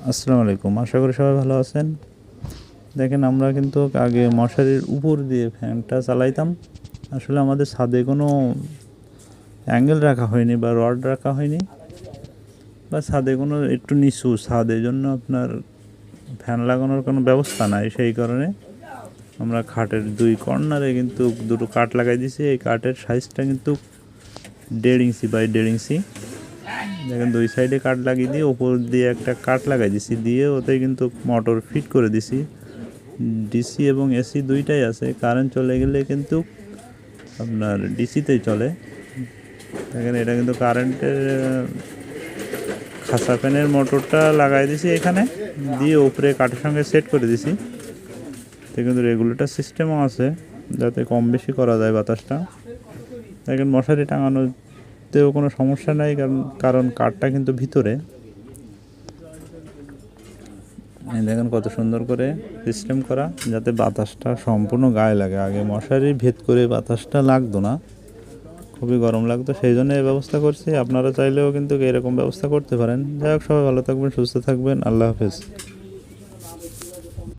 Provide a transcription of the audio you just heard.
আসসালামু আলাইকুম, আশা করি সবাই ভালো আছেন। দেখেন, আমরা কিন্তু আগে মশারির উপর দিয়ে ফ্যানটা চালাইতাম। আসলে আমাদের ছাদে কোনো অ্যাঙ্গেল রাখা হয়নি বা রড রাখা হয়নি, বা ছাদে কোনো একটু নিচু ছাদ, এই জন্য আপনার ফ্যান লাগানোর কোনো ব্যবস্থা নাই। সেই কারণে আমরা খাটের দুই কর্নারে কিন্তু দুটো কাঠ লাগাই দিয়েছি। এই কাঠের সাইজটা কিন্তু 1.5 ইঞ্চি বাই 1.5 ইঞ্চি। দেখেন, দুই সাইডে কাঠ লাগিয়ে দিয়ে ওপর দিয়ে একটা কাঠ লাগাই দিছি, দিয়ে ওতে কিন্তু মোটর ফিট করে দিছি। ডিসি এবং এসি দুইটাই আছে। কারেন্ট চলে গেলে কিন্তু আপনার ডিসিতেই চলে। দেখেন, এটা কিন্তু কারেন্টের খাসা ফ্যানের মোটরটা লাগাই দিছি এখানে, দিয়ে উপরে কাঠের সঙ্গে সেট করে দিছি। তো কিন্তু রেগুলেটর সিস্টেমও আছে, যাতে কম বেশি করা যায় বাতাসটা। দেখেন, মশারি টাঙানোতেও কোনো সমস্যা নাই, কারণ কাঠটা কিন্তু ভিতরে। দেখেন কত সুন্দর করে সিস্টেম করা, যাতে বাতাসটা সম্পূর্ণ গায়ে লাগে। আগে মশারি ভেদ করে বাতাসটা লাগতো না, খুবই গরম লাগতো, সেই জন্য এই ব্যবস্থা করছি। আপনারা চাইলেও কিন্তু এরকম ব্যবস্থা করতে পারেন। যাই হোক, সবাই ভালো থাকবেন, সুস্থ থাকবেন, আল্লাহ হাফেজ।